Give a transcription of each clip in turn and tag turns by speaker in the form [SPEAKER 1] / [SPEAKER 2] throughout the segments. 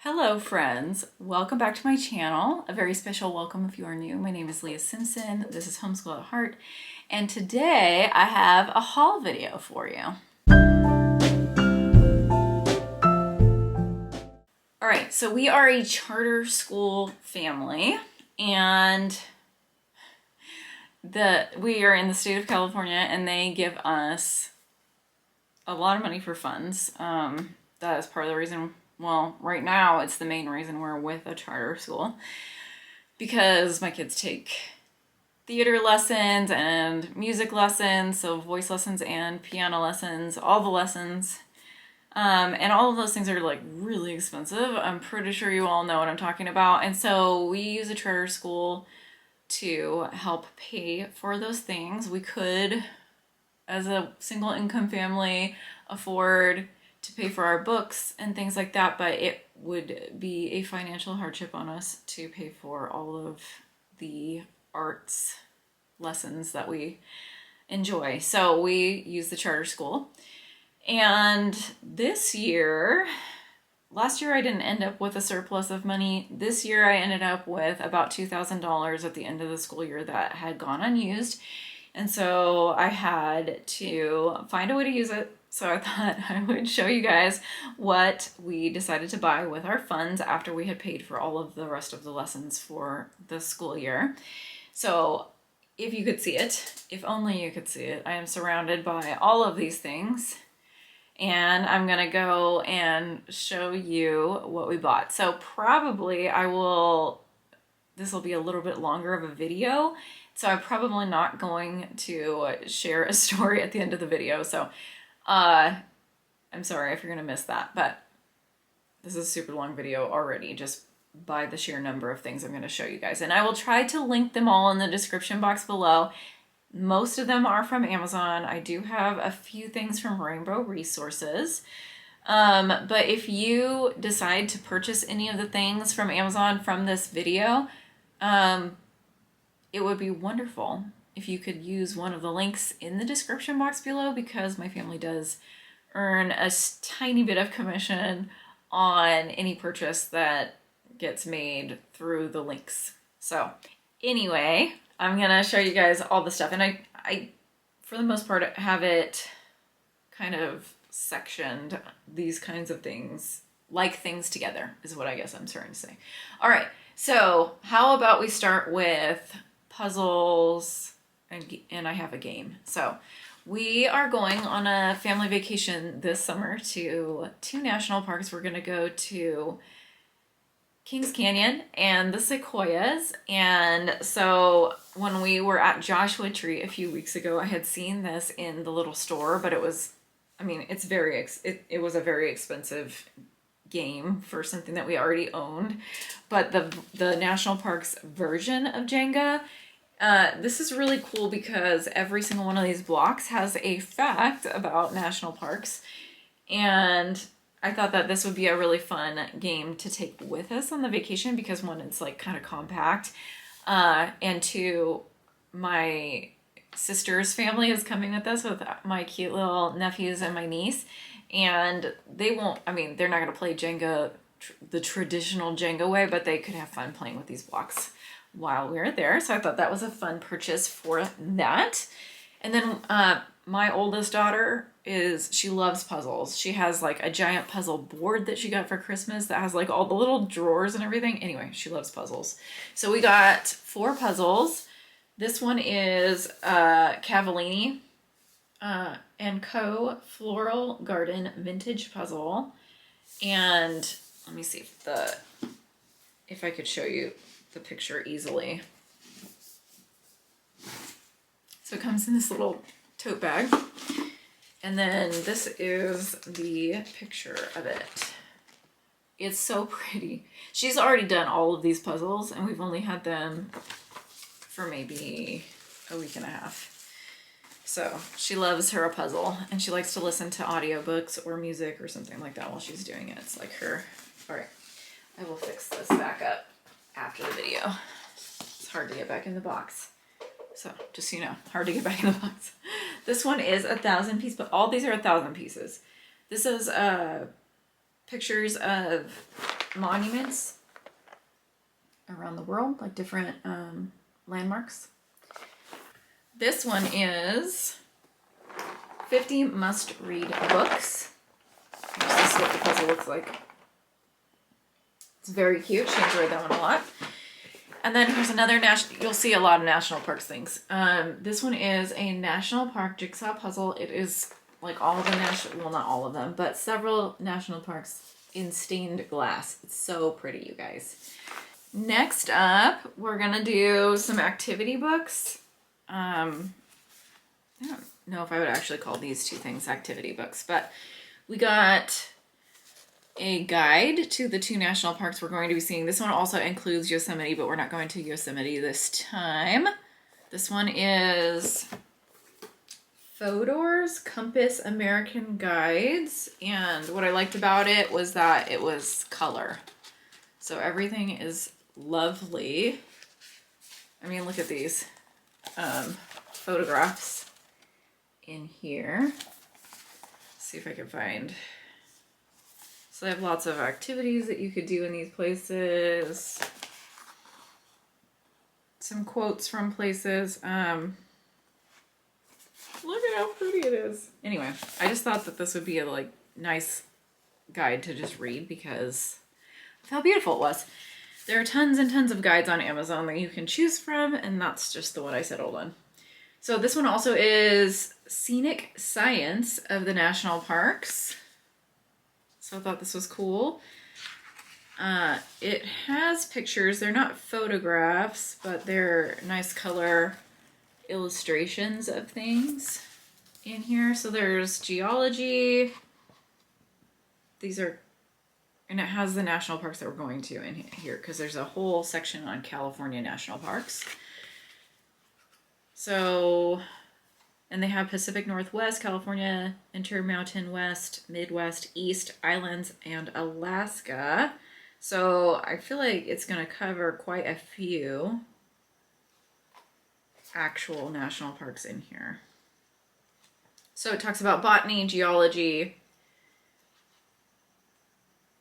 [SPEAKER 1] Hello friends, welcome back to my channel. A very special welcome if you are new. My name is Leah Simpson. This is Homeschool at Heart, and today I have a haul video for you. All right, so we are a charter school family, and we are in the state of California, and they give us a lot of money for funds. That is part of the reason. Well, right now it's the main reason we're with a charter school, because my kids take theater lessons and music lessons, so voice lessons and piano lessons, all the lessons. And all of those things are like really expensive. I'm pretty sure you all know what I'm talking about. And so we use a charter school to help pay for those things. We could, as a single income family, afford to pay for our books and things like that, but it would be a financial hardship on us to pay for all of the arts lessons that we enjoy. So we use the charter school. And last year I didn't end up with a surplus of money. This year I ended up with about $2,000 at the end of the school year that had gone unused. And so I had to find a way to use it. So I thought I would show you guys what we decided to buy with our funds after we had paid for all of the rest of the lessons for the school year. So if you could see it, if only you could see it, I am surrounded by all of these things. And I'm gonna go and show you what we bought. So probably this will be a little bit longer of a video. So I'm probably not going to share a story at the end of the video. So I'm sorry if you're gonna miss that, but this is a super long video already, just by the sheer number of things I'm gonna show you guys. And I will try to link them all in the description box below. Most of them are from Amazon. I do have a few things from Rainbow Resources. But if you decide to purchase any of the things from Amazon from this video, it would be wonderful if you could use one of the links in the description box below, because my family does earn a tiny bit of commission on any purchase that gets made through the links. So anyway, I'm gonna show you guys all the stuff, and I for the most part have it kind of sectioned, these kinds of things, like things together is what I guess I'm trying to say. All right, so how about we start with puzzles, and I have a game. So we are going on a family vacation this summer to 2 national parks. We're gonna go to Kings Canyon and the Sequoias. And so when we were at Joshua Tree a few weeks ago, I had seen this in the little store, but it was, I mean, it was a very expensive game for something that we already owned. But the national parks version of Jenga, this is really cool because every single one of these blocks has a fact about national parks. And I thought that this would be a really fun game to take with us on the vacation, because one, it's like kind of compact, and two, my sister's family is coming with us with my cute little nephews and my niece, and they're not going to play Jenga the traditional Jenga way, but they could have fun playing with these blocks while we're there. So I thought that was a fun purchase for that. And then my oldest daughter, she loves puzzles. She has like a giant puzzle board that she got for Christmas that has like all the little drawers and everything. Anyway, she loves puzzles. So we got 4 puzzles. This one is Cavallini and Co. Floral Garden Vintage Puzzle. And let me see if I could show you the picture easily. So it comes in this little tote bag. And then this is the picture of it. It's so pretty. She's already done all of these puzzles, and we've only had them for maybe a week and a half. So she loves her a puzzle, and she likes to listen to audiobooks or music or something like that while she's doing it. It's like her. All right, I will fix this back up after the video. It's hard to get back in the box. So just so you know, hard to get back in the box. This one is 1,000 pieces, but all these are 1,000 pieces. This is pictures of monuments around the world, like different landmarks. This one is 50 must-read books. This is what the puzzle looks like. It's very cute. She enjoyed that one a lot. And then here's another you'll see a lot of national parks things. This one is a national park jigsaw puzzle. It is like all of the well, not all of them, but several national parks in stained glass. It's so pretty, you guys. Next up, we're gonna do some activity books. I don't know if I would actually call these two things activity books, but we got a guide to the 2 national parks we're going to be seeing. This one also includes Yosemite, but we're not going to Yosemite this time. This one is Fodor's Compass American Guides, and what I liked about it was that it was color. So everything is lovely. I mean, look at these photographs in here. Let's see if I can find. So they have lots of activities that you could do in these places. Some quotes from places. Look at how pretty it is. Anyway, I just thought that this would be a like nice guide to just read because of how beautiful it was. There are tons and tons of guides on Amazon that you can choose from, and that's just the one I settled on. So this one also is Scenic Science of the National Parks. So I thought this was cool. It has pictures. They're not photographs, but they're nice color illustrations of things in here. So there's geology. These are, and it has the national parks that we're going to in here because there's a whole section on California national parks. So, and they have Pacific Northwest, California, Intermountain West, Midwest, East, Islands, and Alaska. So I feel like it's going to cover quite a few actual national parks in here. So it talks about botany, geology,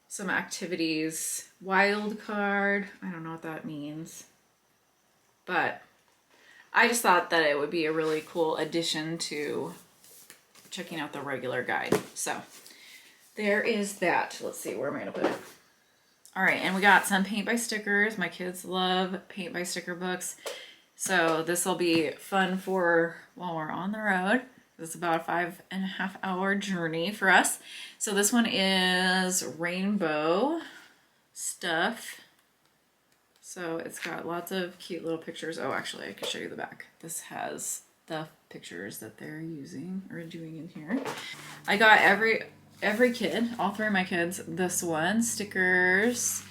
[SPEAKER 1] some activities, wild card. I don't know what that means, but I just thought that it would be a really cool addition to checking out the regular guide. So there is that. Let's see, where am I gonna put it? All right, and we got some paint by stickers. My kids love paint by sticker books. So this will be fun for while we're on the road. It's about a 5.5 hour journey for us. So this one is rainbow stuff. So it's got lots of cute little pictures. Oh, actually, I can show you the back. This has the pictures that they're using or doing in here. I got every kid, all 3 of my kids, this one, stickers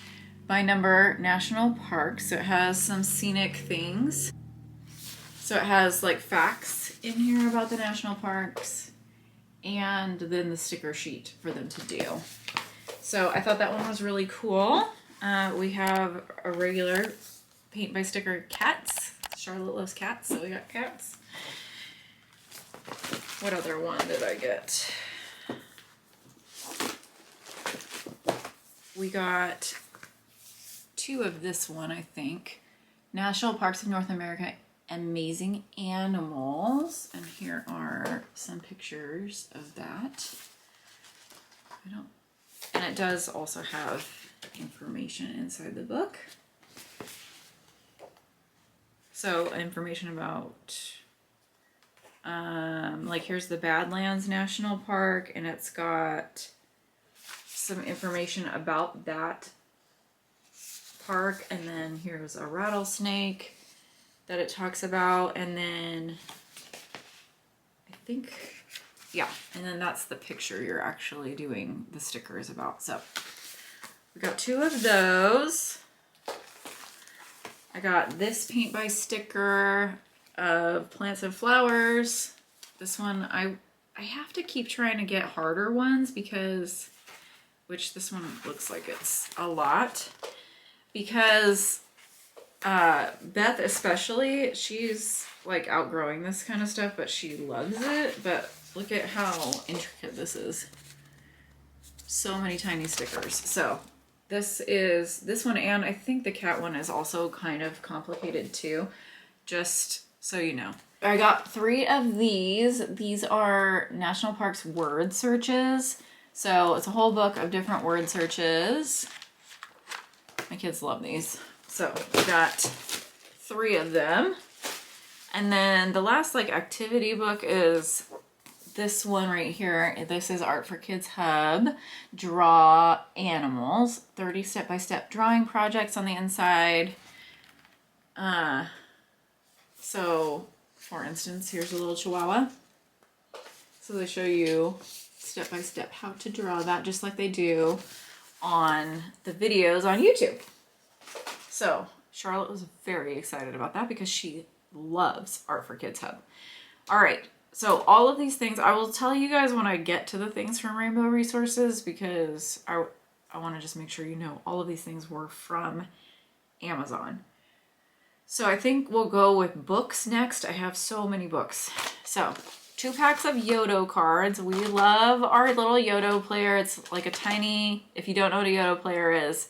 [SPEAKER 1] by number national parks. So it has some scenic things. So it has like facts in here about the national parks and then the sticker sheet for them to do. So I thought that one was really cool. We have a regular paint by sticker cats. Charlotte loves cats, so we got cats. What other one did I get? We got 2 of this one, I think. National Parks of North America, Amazing Animals. And here are some pictures of that. And it does also have information inside the book. So information about, like here's the Badlands National Park, and it's got some information about that park, and then here's a rattlesnake that it talks about, and then I think, yeah, and then that's the picture you're actually doing the stickers about. So we got 2 of those. I got this paint by sticker of plants and flowers. This one, I have to keep trying to get harder ones because, which this one looks like it's a lot, because Beth especially, she's like outgrowing this kind of stuff, but she loves it. But look at how intricate this is. So many tiny stickers. So this one, and I think the cat one is also kind of complicated too, just so you know. I got 3 of these. These are National Parks word searches. So it's a whole book of different word searches. My kids love these. So we got 3 of them. And then the last like activity book is this one right here. This is Art for Kids Hub. Draw animals. 30 step-by-step drawing projects on the inside. So for instance, here's a little chihuahua. So they show you step-by-step how to draw that, just like they do on the videos on YouTube. So Charlotte was very excited about that because she loves Art for Kids Hub. All right, so all of these things, I will tell you guys when I get to the things from Rainbow Resources, because I want to just make sure you know all of these things were from Amazon. So I think we'll go with books next. I have so many books. So 2 packs of Yodo cards. We love our little Yodo player. It's like a tiny, if you don't know what a Yodo player is,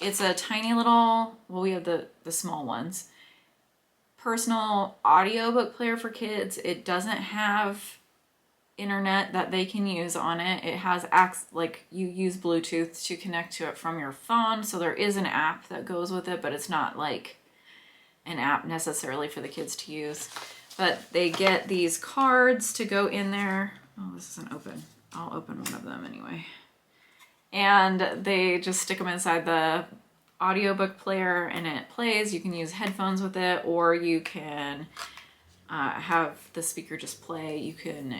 [SPEAKER 1] it's a tiny little, well, we have the small ones, personal audiobook player for kids. It doesn't have internet that they can use on it. It has like you use Bluetooth to connect to it from your phone. So there is an app that goes with it, but it's not like an app necessarily for the kids to use. But they get these cards to go in there. Oh, this isn't open. I'll open one of them anyway. And they just stick them inside the audiobook player and it plays. You can use headphones with it, or you can have the speaker just play. You can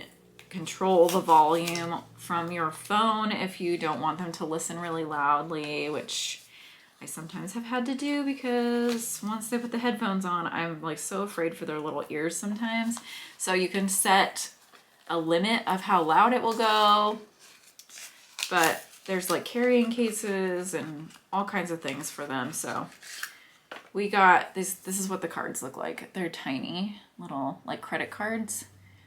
[SPEAKER 1] control the volume from your phone if you don't want them to listen really loudly, which I sometimes have had to do because once they put the headphones on, I'm like so afraid for their little ears sometimes. So you can set a limit of how loud it will go, but there's like carrying cases and all kinds of things for them. So we got this. This is what the cards look like. They're tiny little like credit cards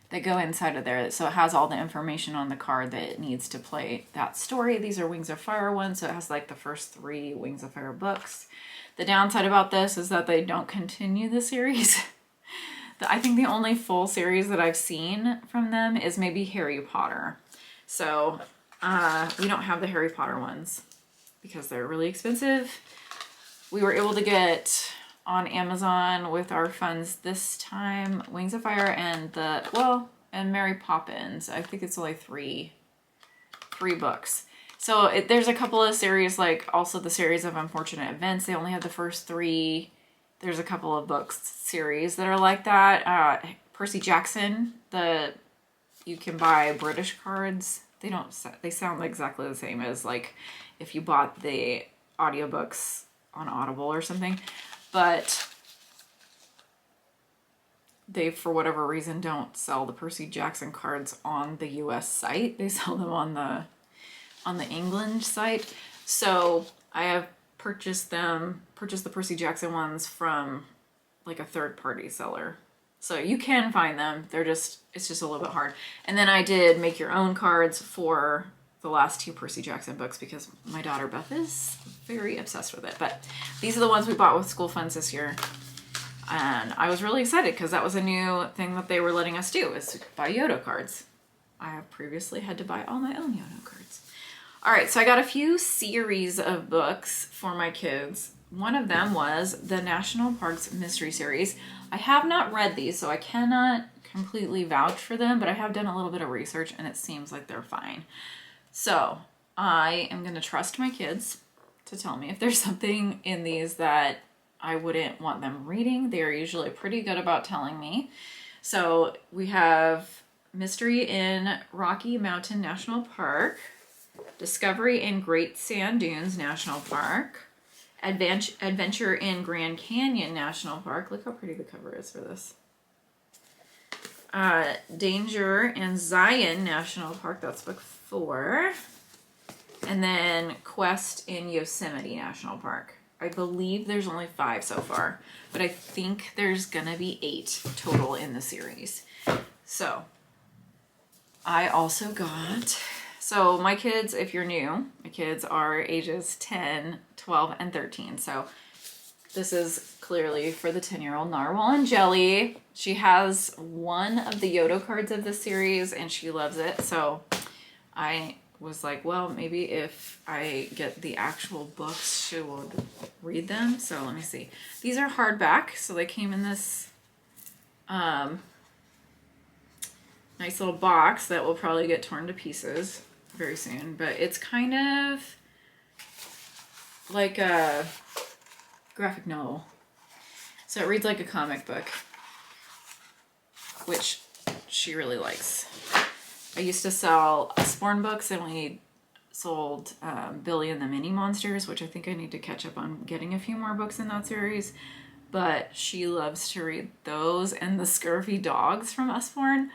[SPEAKER 1] that go inside of there. So it has all the information on the card that it needs to play that story. These are Wings of Fire ones. So it has like the first 3 Wings of Fire books. The downside about this is that they don't continue the series. I think the only full series that I've seen from them is maybe Harry Potter. So we don't have the Harry Potter ones because they're really expensive. We were able to get on Amazon with our funds this time Wings of Fire and and Mary Poppins. I think it's only 3 books. So there's a couple of series, like also the series of Unfortunate Events. They only have the first 3. There's a couple of books series that are like that. Percy Jackson, you can buy British cards. They sound exactly the same as like if you bought the audiobooks on Audible or something, but they, for whatever reason, don't sell the Percy Jackson cards on the US site. They sell them on the England site. So I have purchased the Percy Jackson ones from like a third-party seller. So you can find them. It's just a little bit hard. And then I did make your own cards for the last 2 Percy Jackson books because my daughter Beth is very obsessed with it. But these are the ones we bought with school funds this year. And I was really excited because that was a new thing that they were letting us do, is to buy Yodo cards. I have previously had to buy all my own Yodo cards. All right, so I got a few series of books for my kids. One of them was the National Parks Mystery Series. I have not read these, so I cannot completely vouch for them, but I have done a little bit of research and it seems like they're fine. So I am going to trust my kids to tell me if there's something in these that I wouldn't want them reading. They're usually pretty good about telling me. So we have Mystery in Rocky Mountain National Park, Discovery in Great Sand Dunes National Park, Adventure in Grand Canyon National Park. Look how pretty the cover is for this. Danger in Zion National Park. That's book 4. And then Quest in Yosemite National Park. I believe there's only 5 so far, but I think there's gonna be 8 total in the series. So I also got So my kids, if you're new, my kids are ages 10, 12, and 13. So this is clearly for the 10-year-old Narwhal and Jelly. She has one of the Yodo cards of the series and she loves it. So I was like, well, maybe if I get the actual books, she will read them. So let me see. These are hardback, so they came in this nice little box that will probably get torn to pieces very soon. But it's kind of like a graphic novel. So it reads like a comic book, which she really likes. I used to sell Usborne books, and we sold Billy and the Mini Monsters, which I think I need to catch up on getting a few more books in that series. But she loves to read those and the Scurvy Dogs from Usborne.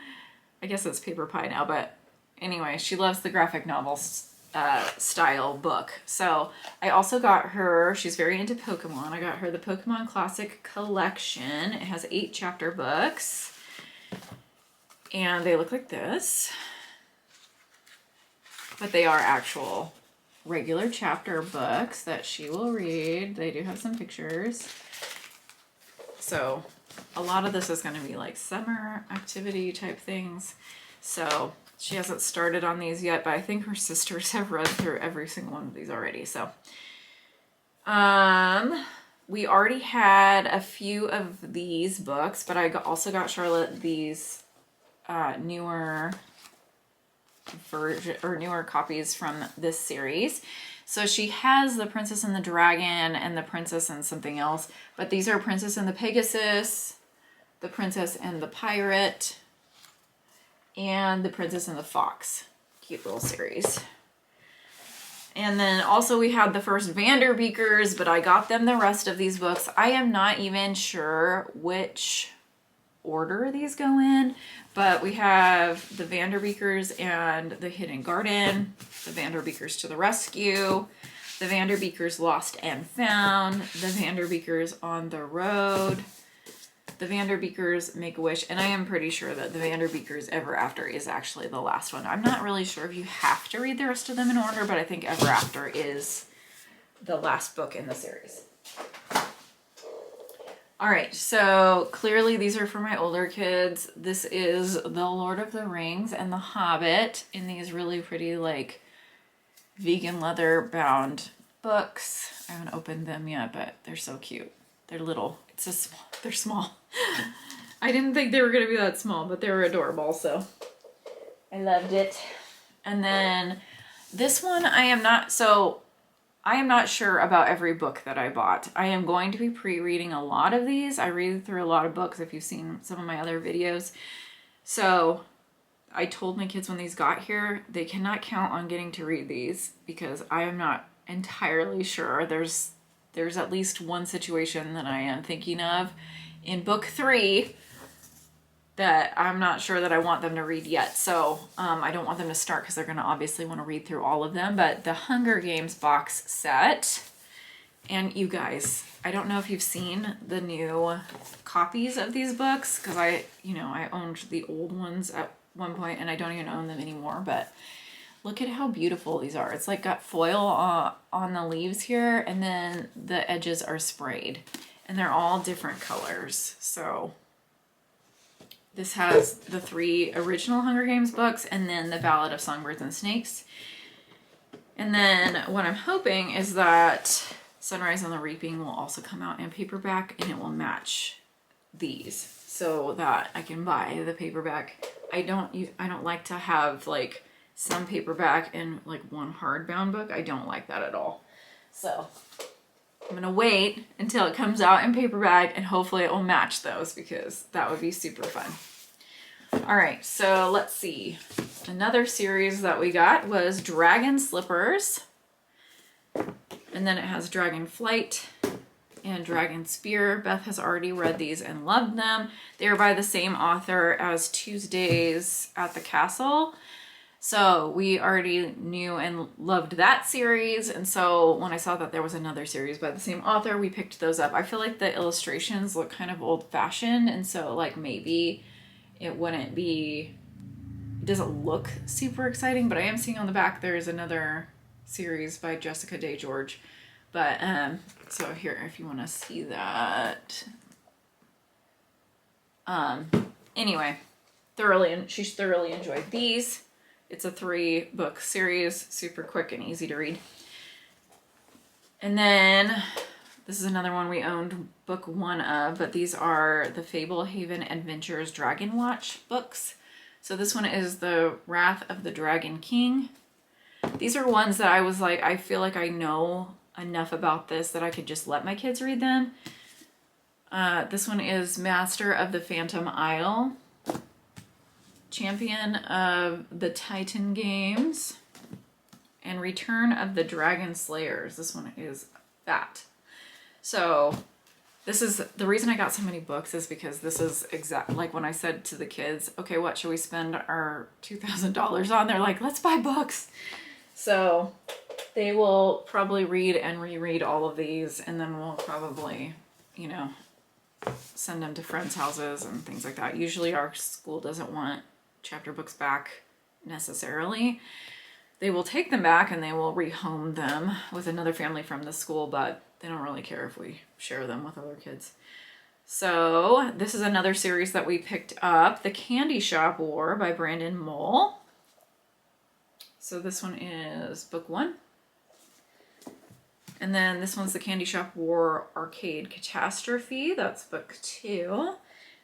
[SPEAKER 1] I guess it's Paper Pie now, but anyway, she loves the graphic novel style book. So I also got her, she's very into Pokemon. I got her the Pokemon Classic Collection. It has 8 chapter books. And they look like this. But they are actual regular chapter books that she will read. They do have some pictures. So a lot of this is going to be like summer activity type things. So she hasn't started on these yet, but I think her sisters have read through every single one of these already. So we already had a few of these books, but I also got Charlotte these newer version or newer copies from this series. So she has the Princess and the Dragon and the Princess and something else, but these are Princess and the Pegasus, the Princess and the Pirate, and the Princess and the Fox. Cute little series. And then also we had the first Vanderbeekers, but I got them the rest of these books. I am not even sure which order these go in, but we have the Vanderbeekers and the Hidden Garden, the Vanderbeekers to the Rescue, the Vanderbeekers Lost and Found, the Vanderbeekers on the Road, the Vanderbeekers Make-A-Wish, and I am pretty sure that the Vanderbeekers Ever After is actually the last one. I'm not really sure if you have to read the rest of them in order, but I think Ever After is the last book in the series. All right, so clearly these are for my older kids. This is The Lord of the Rings and The Hobbit in these really pretty like vegan leather bound books. I haven't opened them yet, but they're so cute. They're little. They're small. I didn't think they were going to be that small, but they were adorable, so I loved it. And then this one I am not sure about every book that I bought. I am going to be pre-reading a lot of these. I read through a lot of books if you've seen some of my other videos. So I told my kids when these got here, they cannot count on getting to read these because I am not entirely sure. There's at least one situation that I am thinking of in book 3 that I'm not sure that I want them to read yet. So I don't want them to start because they're going to obviously want to read through all of them. But the Hunger Games box set, and you guys, I don't know if you've seen the new copies of these books because I owned the old ones at one point and I don't even own them anymore. But look at how beautiful these are. It's like got foil on the leaves here, and then the edges are sprayed, and they're all different colors. So this has the 3 original Hunger Games books and then the Ballad of Songbirds and Snakes. And then what I'm hoping is that Sunrise on the Reaping will also come out in paperback and it will match these so that I can buy the paperback. I don't like to have like some paperback and like one hardbound book. I don't like that at all. So I'm gonna wait until it comes out in paperback and hopefully it will match those because that would be super fun. All right, so let's see. Another series that we got was Dragon Slippers. And then it has Dragon Flight and Dragon Spear. Beth has already read these and loved them. They are by the same author as Tuesdays at the Castle. So we already knew and loved that series. And so when I saw that there was another series by the same author, we picked those up. I feel like the illustrations look kind of old-fashioned. And so like maybe it wouldn't be doesn't look super exciting, but I am seeing on the back there's another series by Jessica Day George. But so here, if you want to see that. Anyway, she thoroughly enjoyed these. It's a 3-book series, super quick and easy to read. And then this is another one we owned book 1 of, but these are the Fablehaven Adventures Dragon Watch books. So this one is the Wrath of the Dragon King. These are ones that I was like, I feel like I know enough about this that I could just let my kids read them. This one is Master of the Phantom Isle, Champion of the Titan Games, and Return of the Dragon Slayers. This one is that. So this is the reason I got so many books, is because this is exactly like when I said to the kids, okay, what should we spend our $2,000 on? They're like, let's buy books. So they will probably read and reread all of these, and then we'll probably, you know, send them to friends' houses and things like that. Usually our school doesn't want chapter books back necessarily. They will take them back and they will rehome them with another family from the school, but they don't really care if we share them with other kids. So this is another series that we picked up, The Candy Shop War by Brandon Mole. So this one is book 1. And then this one's The Candy Shop War Arcade Catastrophe. That's book 2.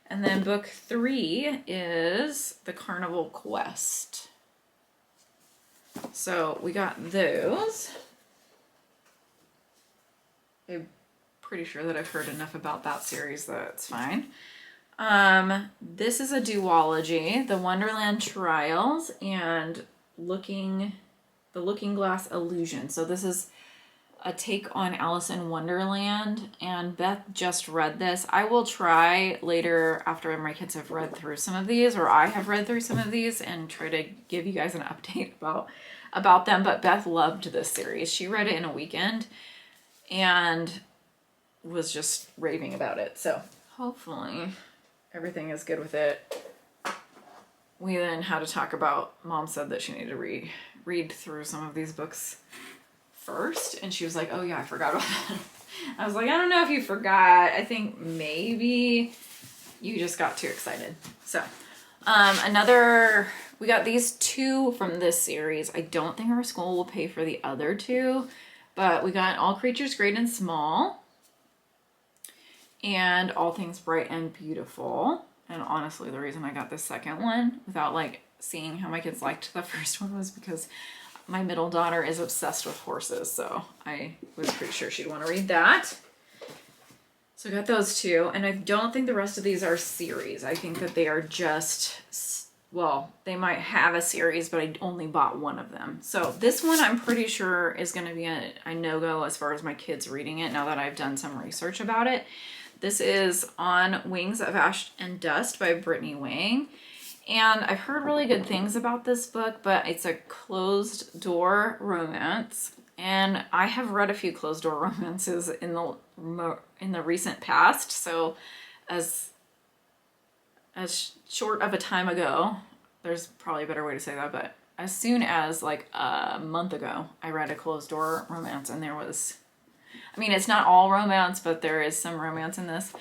[SPEAKER 1] And then book 3 is The Carnival Quest. So we got those. I'm pretty sure that I've heard enough about that series that it's fine. This is a duology, The Wonderland Trials and The Looking Glass Illusion. So this is a take on Alice in Wonderland, and Beth just read this. I will try later after my kids have read through some of these, or I have read through some of these, and try to give you guys an update about them. But Beth loved this series. She read it in a weekend and was just raving about it. So hopefully everything is good with it. We then had to talk about, Mom said that she needed to read through some of these books first, and she was like, oh yeah, I forgot about that. I was like, I don't know if you forgot. I think maybe you just got too excited. So we got these 2 from this series. I don't think our school will pay for the other 2, but we got All Creatures Great and Small and All Things Bright and Beautiful. And honestly, the reason I got this second one without like seeing how my kids liked the first one was because my middle daughter is obsessed with horses, so I was pretty sure she'd want to read that. So I got those 2, and I don't think the rest of these are series. I think that they are just, well, they might have a series, but I only bought 1 of them. So this one I'm pretty sure is going to be a no-go as far as my kids reading it, now that I've done some research about it. This is On Wings of Ash and Dust by Brittany Wang. And I've heard really good things about this book, but it's a closed door romance. And I have read a few closed door romances in the recent past. So as short of a time ago, there's probably a better way to say that, but as soon as like a month ago, I read a closed door romance, and there was, I mean, it's not all romance, but there is some romance in this.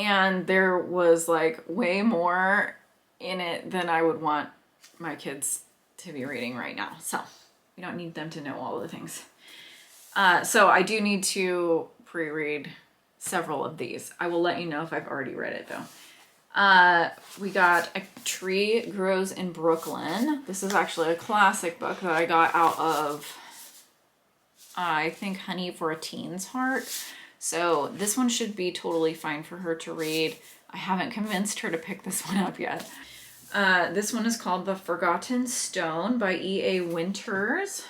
[SPEAKER 1] And there was like way more in it than I would want my kids to be reading right now. So we don't need them to know all the things. So I do need to pre-read several of these. I will let you know if I've already read it though. We got A Tree Grows in Brooklyn. This is actually a classic book that I got out of, I think, Honey for a Teen's Heart. So this one should be totally fine for her to read. I haven't convinced her to pick this one up yet. This one is called The Forgotten Stone by E.A. Winters.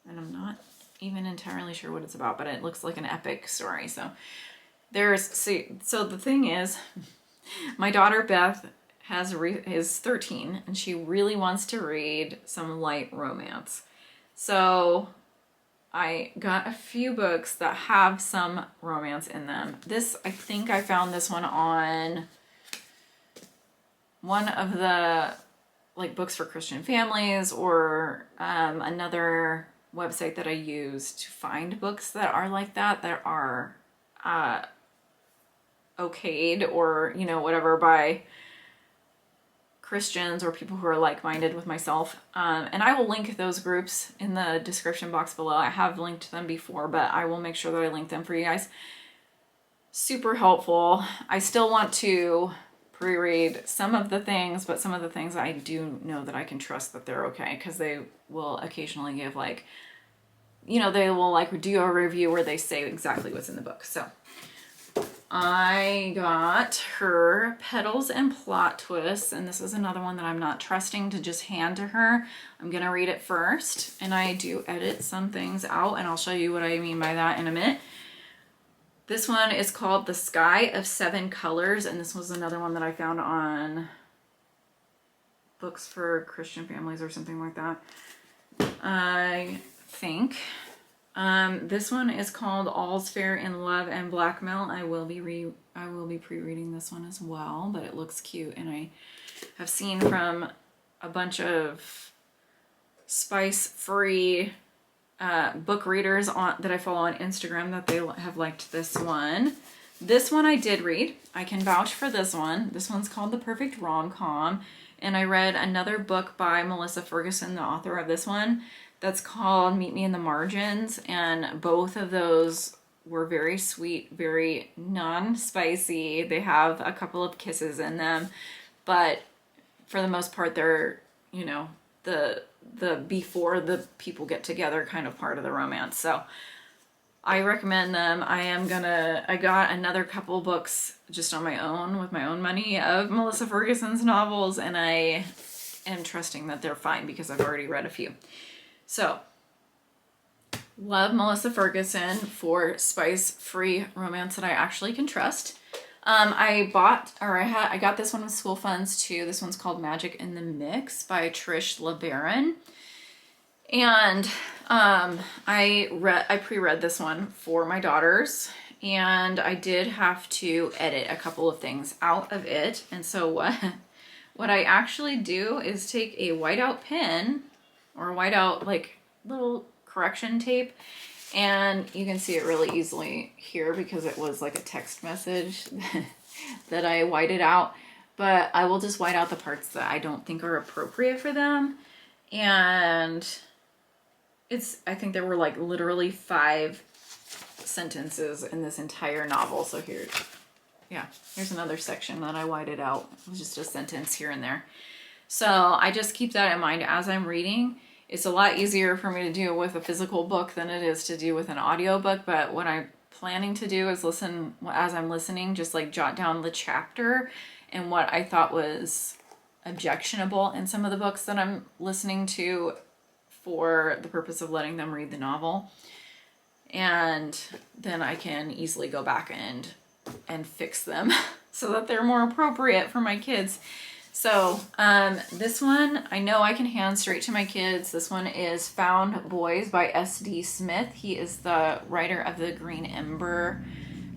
[SPEAKER 1] And I'm not even entirely sure what it's about, but it looks like an epic story. So so the thing is, my daughter Beth is 13, and she really wants to read some light romance. So I got a few books that have some romance in them. This, I think I found this one on one of the like books for Christian families, or another website that I use to find books that are like that are okayed, or whatever, by Christians or people who are like-minded with myself. And I will link those groups in the description box below. I have linked them before, but I will make sure that I link them for you guys. Super helpful. I still want to pre-read some of the things, but some of the things I do know that I can trust that they're okay, because they will occasionally give like, they will like do a review where they say exactly what's in the book. So I got her Petals and Plot Twists, and this is another one that I'm not trusting to just hand to her. I'm gonna read it first, and I do edit some things out, and I'll show you what I mean by that in a minute. This one is called The Sky of Seven Colors, and this was another one that I found on Books for Christian Families or something like that, I think. This one is called All's Fair in Love and Blackmail. I will be pre-reading this one as well, but it looks cute, and I have seen from a bunch of spice-free book readers that I follow on Instagram that they have liked this one. This one I did read. I can vouch for this one. This one's called The Perfect Rom-Com, and I read another book by Melissa Ferguson, the author of this one, that's called Meet Me in the Margins, and both of those were very sweet, very non-spicy. They have a couple of kisses in them, but for the most part, they're, the before the people get together kind of part of the romance. So I recommend them. I got another couple books just on my own with my own money of Melissa Ferguson's novels, and I am trusting that they're fine because I've already read a few. So, love Melissa Ferguson for spice-free romance that I actually can trust. I got this one with school funds too. This one's called Magic in the Mix by Trish LeBaron. And I pre-read this one for my daughters, and I did have to edit a couple of things out of it. And so what I actually do is take a whiteout pen, or whiteout like little correction tape, and you can see it really easily here because it was like a text message that I whited out, but I will just white out the parts that I don't think are appropriate for them. And I think there were like literally 5 sentences in this entire novel. So here's another section that I whited out. It was just a sentence here and there. So I just keep that in mind as I'm reading. It's a lot easier for me to do with a physical book than it is to do with an audiobook, but what I'm planning to do is listen, as I'm listening, just like jot down the chapter and what I thought was objectionable in some of the books that I'm listening to, for the purpose of letting them read the novel. And then I can easily go back and fix them so that they're more appropriate for my kids. So this one, I know I can hand straight to my kids. This one is Found Boys by S.D. Smith. He is the writer of the Green Ember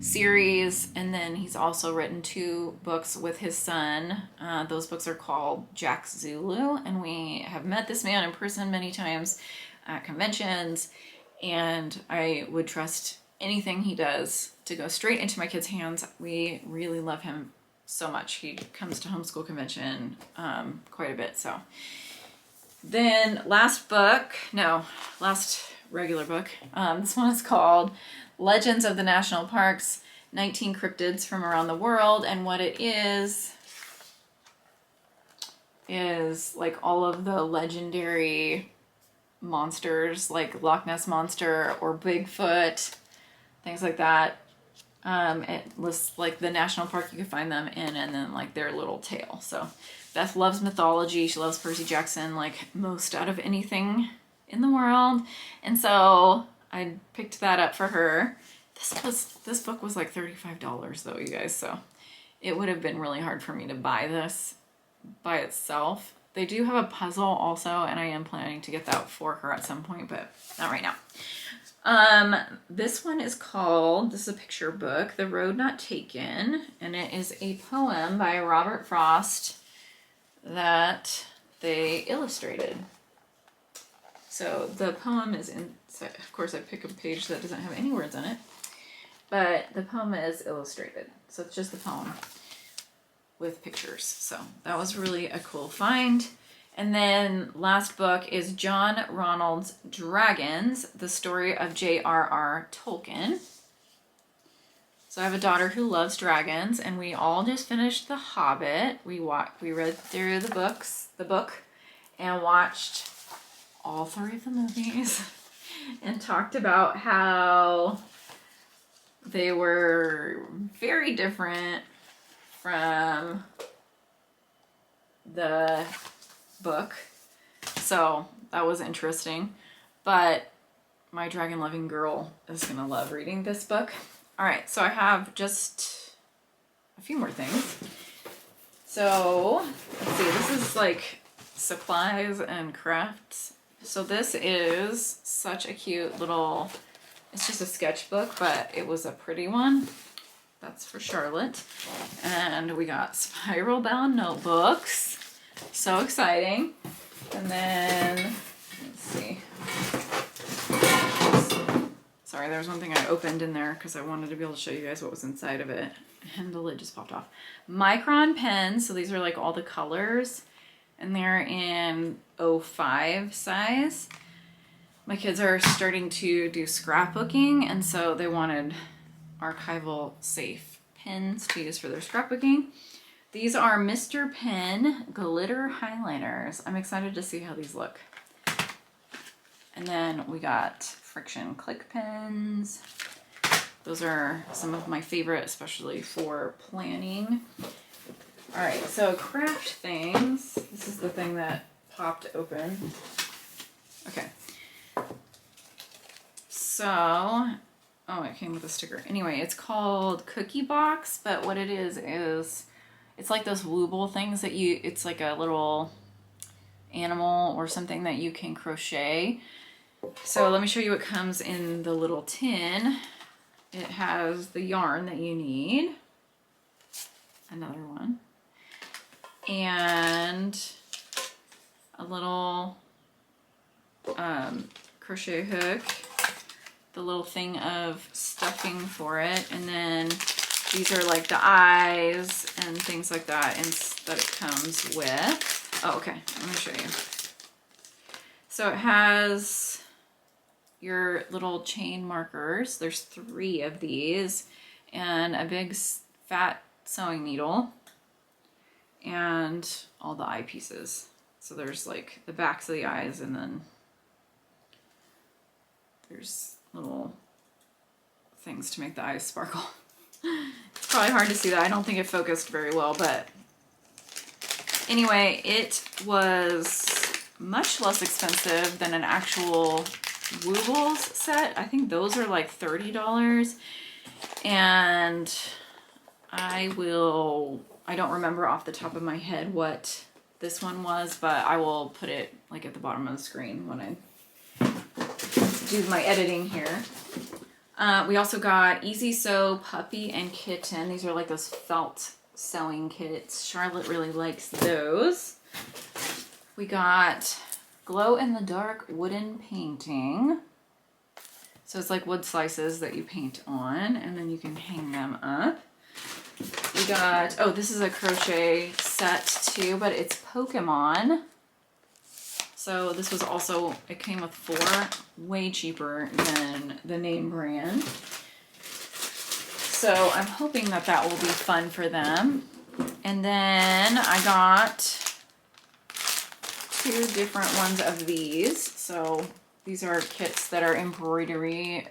[SPEAKER 1] series, and then he's also written 2 books with his son. Those books are called Jack Zulu, and we have met this man in person many times at conventions, and I would trust anything he does to go straight into my kids' hands. We really love him so much. He comes to homeschool convention quite a bit. So then last regular book, this one is called Legends of the National Parks, 19 Cryptids from Around the World. And what it is like all of the legendary monsters, like Loch Ness Monster or Bigfoot, things like that. It lists like the national park you can find them in, and then like their little tale. So Beth loves mythology. She loves Percy Jackson like most out of anything in the world. And so I picked that up for her. This book was like $35 though, you guys. So it would have been really hard for me to buy this by itself. They do have a puzzle also, and I am planning to get that for her at some point, but not right now. This one is called, this is a picture book, The Road Not Taken, and it is a poem by Robert Frost, that they illustrated. So the poem is in, of course I pick a page that doesn't have any words in it, but the poem is illustrated. So it's just the poem with pictures. So that was really a cool find. And then last book is John Ronald's Dragons, the story of J.R.R. Tolkien. So I have a daughter who loves dragons, and we all just finished The Hobbit. We read through the book, and watched all 3 of the movies and talked about how they were very different from the book. So that was interesting. But my dragon loving girl is gonna love reading this book. All right, so I have just a few more things. So let's see, this is like supplies and crafts. So this is such a cute little, it's just a sketchbook, but it was a pretty one. That's for Charlotte. And we got spiral bound notebooks. So exciting. And then, let's see. Sorry, there was one thing I opened in there because I wanted to be able to show you guys what was inside of it. And the lid just popped off. Micron pens. So these are like all the colors. And they're in 05 size. My kids are starting to do scrapbooking, and so they wanted archival safe pens to use for their scrapbooking. These are Mr. Pen glitter highlighters. I'm excited to see how these look. And then we got friction click pens. Those are some of my favorite, especially for planning. All right, so craft things. This is the thing that popped open. Okay. So, oh, it came with a sticker. Anyway, it's called Cookie Box, but what it is it's like those Wooble things that it's like a little animal or something that you can crochet. So let me show you what comes in the little tin. It has the yarn that you need. Another one. And a little crochet hook, the little thing of stuffing for it, and then these are like the eyes and things like that that it comes with. Oh, okay, let me show you. So it has your little chain markers. There's 3 of these, and a big fat sewing needle, and all the eye pieces. So there's like the backs of the eyes, and then there's little things to make the eyes sparkle. It's probably hard to see that. I don't think it focused very well, but anyway, it was much less expensive than an actual Woobles set. I think those are like $30, and I don't remember off the top of my head what this one was, but I will put it like at the bottom of the screen when I do my editing here. We also got Easy Sew Puppy and Kitten. These are like those felt sewing kits. Charlotte really likes those. We got glow in the dark wooden painting. So it's like wood slices that you paint on, and then you can hang them up. We got, oh, this is a crochet set too, but it's Pokemon. So this was also, it came with 4, way cheaper than the name brand. So I'm hoping that that will be fun for them. And then I got 2 different ones of these. So these are kits that are embroidery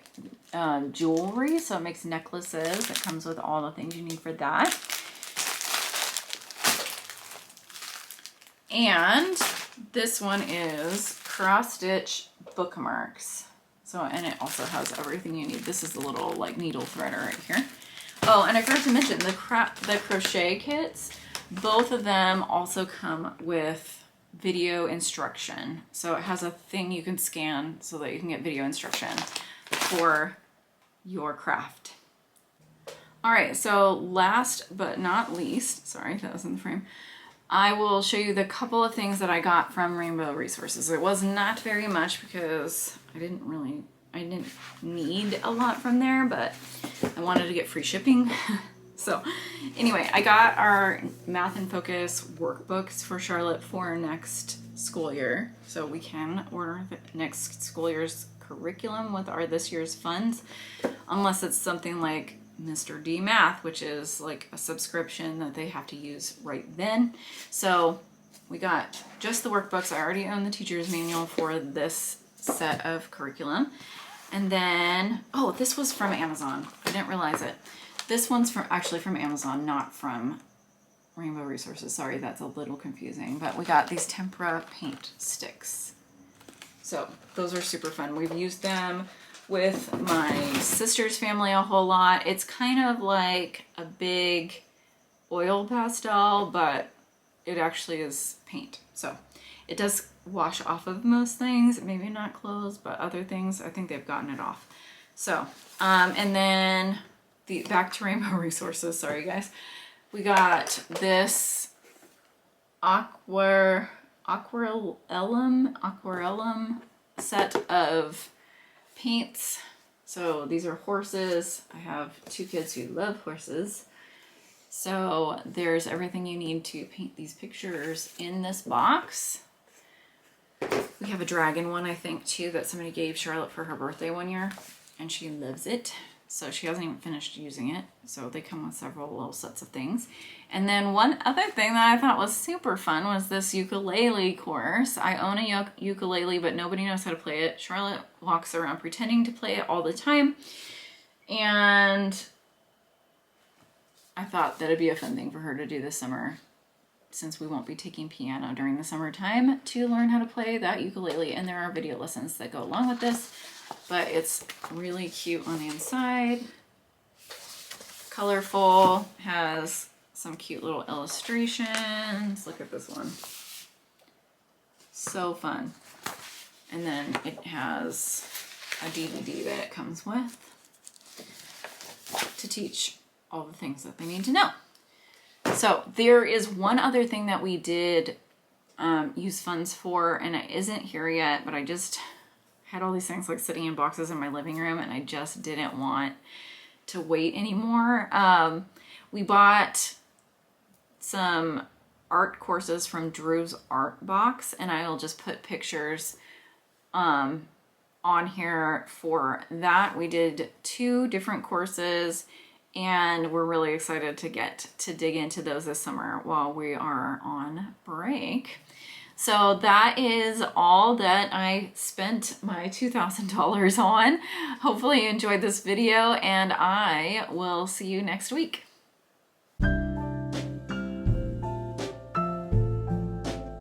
[SPEAKER 1] jewelry. So it makes necklaces. It comes with all the things you need for that. And this one is cross stitch bookmarks. So, and it also has everything you need. This is the little like needle threader right here. Oh, and I forgot to mention the crochet kits. Both of them also come with video instruction. So it has a thing you can scan so that you can get video instruction for your craft. All right, so last but not least, sorry, that was in the frame. I will show you the couple of things that I got from Rainbow Resources. It was not very much because I didn't need a lot from there, but I wanted to get free shipping. So anyway, I got our Math in Focus workbooks for Charlotte for next school year. So we can order the next school year's curriculum with our this year's funds, unless it's something like Mr. D Math, which is like a subscription that they have to use right then. So we got just the workbooks. I already own the teacher's manual for this set of curriculum. And then, oh, this was from Amazon. I didn't realize it. This one's actually from Amazon, not from Rainbow Resources. Sorry, that's a little confusing. But we got these tempera paint sticks. So those are super fun. We've used them with my sister's family a whole lot. It's kind of like a big oil pastel, but it actually is paint. So it does wash off of most things, maybe not clothes, but other things, I think they've gotten it off. So, and then back to Rainbow Resources, sorry guys. We got this aquarellum set of paints. So these are horses. I have two kids who love horses. So there's everything you need to paint these pictures in this box. We have a dragon one, I think, too, that somebody gave Charlotte for her birthday one year, and she loves it. So she hasn't even finished using it. So they come with several little sets of things. And then one other thing that I thought was super fun was this ukulele course. I own a ukulele, but nobody knows how to play it. Charlotte walks around pretending to play it all the time. And I thought that'd be a fun thing for her to do this summer, since we won't be taking piano during the summertime, to learn how to play that ukulele. And there are video lessons that go along with this, but it's really cute on the inside. Colorful, has some cute little illustrations. Look at this one. So fun. And then it has a DVD that it comes with to teach all the things that they need to know. So there is one other thing that we did use funds for, and it isn't here yet, but I just had all these things like sitting in boxes in my living room, and I just didn't want to wait anymore. We bought some art courses from Drew's Art Box, and I'll just put pictures on here for that. We did 2 different courses, and we're really excited to get to dig into those this summer while we are on break. So that is all that I spent my $2,000 on. Hopefully you enjoyed this video, and I will see you next week.